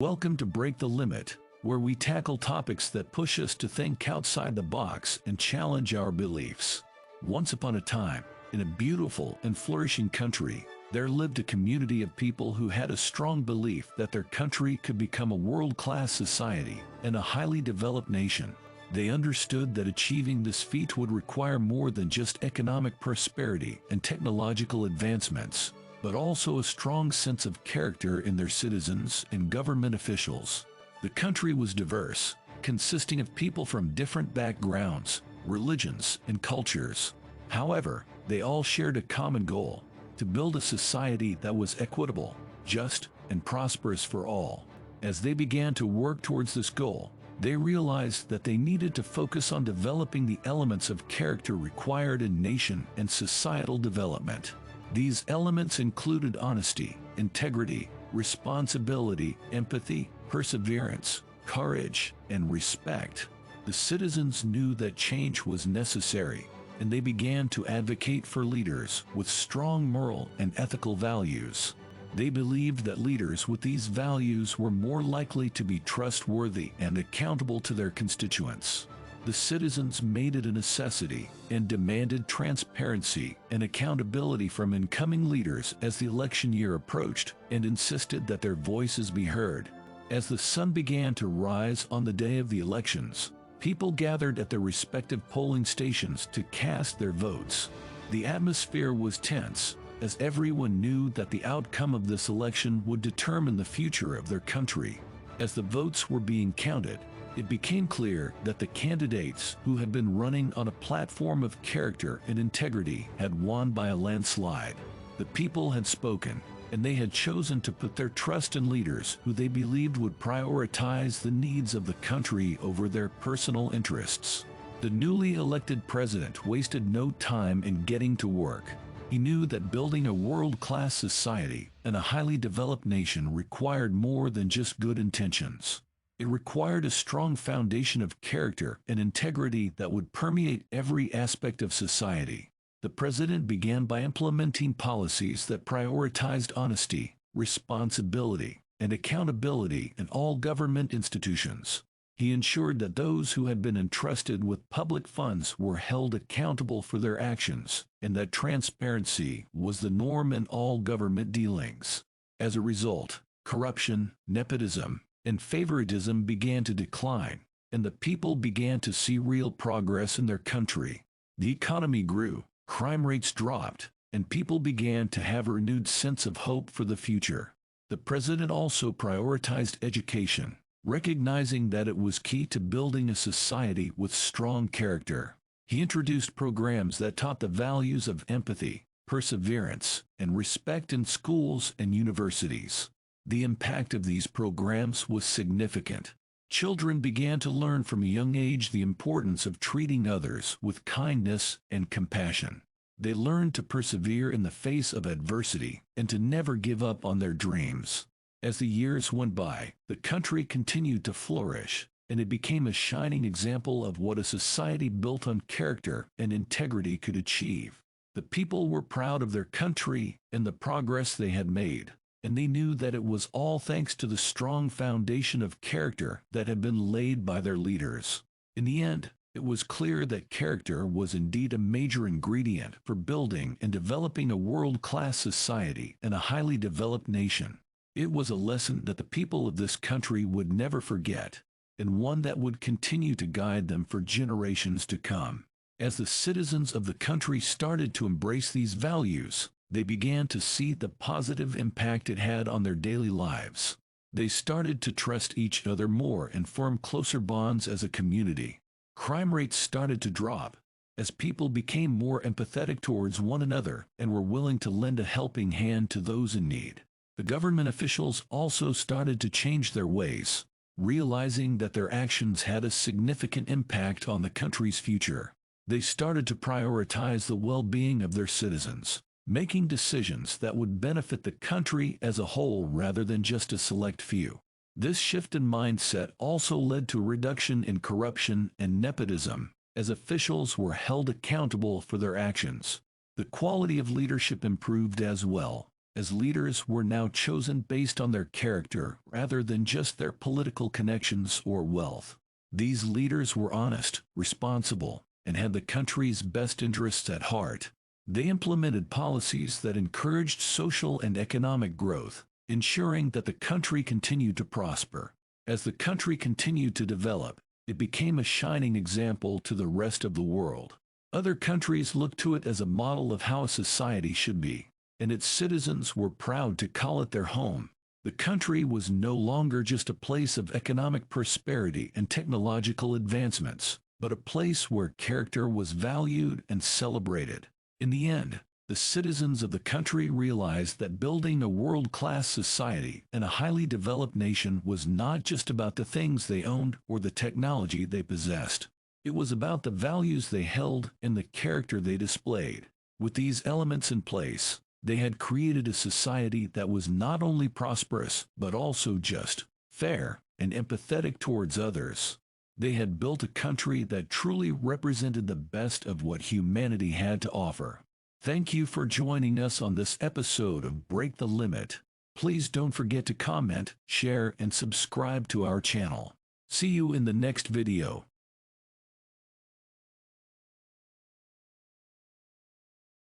Welcome to Break the Limit, where we tackle topics that push us to think outside the box and challenge our beliefs. Once upon a time, in a beautiful and flourishing country, there lived a community of people who had a strong belief that their country could become a world-class society and a highly developed nation. They understood that achieving this feat would require more than just economic prosperity and technological advancements, but also a strong sense of character in their citizens and government officials. The country was diverse, consisting of people from different backgrounds, religions, and cultures. However, they all shared a common goal: to build a society that was equitable, just, and prosperous for all. As they began to work towards this goal, they realized that they needed to focus on developing the elements of character required in nation and societal development. These elements included honesty, integrity, responsibility, empathy, perseverance, courage, and respect. The citizens knew that change was necessary, and they began to advocate for leaders with strong moral and ethical values. They believed that leaders with these values were more likely to be trustworthy and accountable to their constituents. The citizens made it a necessity and demanded transparency and accountability from incoming leaders as the election year approached, and insisted that their voices be heard. As the sun began to rise on the day of the elections, people gathered at their respective polling stations to cast their votes. The atmosphere was tense, as everyone knew that the outcome of this election would determine the future of their country. As the votes were being counted, it became clear that the candidates who had been running on a platform of character and integrity had won by a landslide. The people had spoken, and they had chosen to put their trust in leaders who they believed would prioritize the needs of the country over their personal interests. The newly elected president wasted no time in getting to work. He knew that building a world-class society and a highly developed nation required more than just good intentions. It required a strong foundation of character and integrity that would permeate every aspect of society. The president began by implementing policies that prioritized honesty, responsibility, and accountability in all government institutions. He ensured that those who had been entrusted with public funds were held accountable for their actions, and that transparency was the norm in all government dealings. As a result, corruption, nepotism, and favoritism began to decline, and the people began to see real progress in their country. The economy grew, crime rates dropped, and people began to have a renewed sense of hope for the future. The president also prioritized education, recognizing that it was key to building a society with strong character. He introduced programs that taught the values of empathy, perseverance, and respect in schools and universities. The impact of these programs was significant. Children began to learn from a young age the importance of treating others with kindness and compassion. They learned to persevere in the face of adversity and to never give up on their dreams. As the years went by, the country continued to flourish, and it became a shining example of what a society built on character and integrity could achieve. The people were proud of their country and the progress they had made, and they knew that it was all thanks to the strong foundation of character that had been laid by their leaders. In the end, it was clear that character was indeed a major ingredient for building and developing a world-class society and a highly developed nation. It was a lesson that the people of this country would never forget, and one that would continue to guide them for generations to come. As the citizens of the country started to embrace these values, they began to see the positive impact it had on their daily lives. They started to trust each other more and form closer bonds as a community. Crime rates started to drop, as people became more empathetic towards one another and were willing to lend a helping hand to those in need. The government officials also started to change their ways, realizing that their actions had a significant impact on the country's future. They started to prioritize the well-being of their citizens, making decisions that would benefit the country as a whole rather than just a select few. This shift in mindset also led to a reduction in corruption and nepotism, as officials were held accountable for their actions. The quality of leadership improved as well, as leaders were now chosen based on their character rather than just their political connections or wealth. These leaders were honest, responsible, and had the country's best interests at heart. They implemented policies that encouraged social and economic growth, ensuring that the country continued to prosper. As the country continued to develop, it became a shining example to the rest of the world. Other countries looked to it as a model of how a society should be, and its citizens were proud to call it their home. The country was no longer just a place of economic prosperity and technological advancements, but a place where character was valued and celebrated. In the end, the citizens of the country realized that building a world-class society and a highly developed nation was not just about the things they owned or the technology they possessed. It was about the values they held and the character they displayed. With these elements in place, they had created a society that was not only prosperous, but also just, fair, and empathetic towards others. They had built a country that truly represented the best of what humanity had to offer. Thank you for joining us on this episode of Break the Limit. Please don't forget to comment, share, and subscribe to our channel. See you in the next video.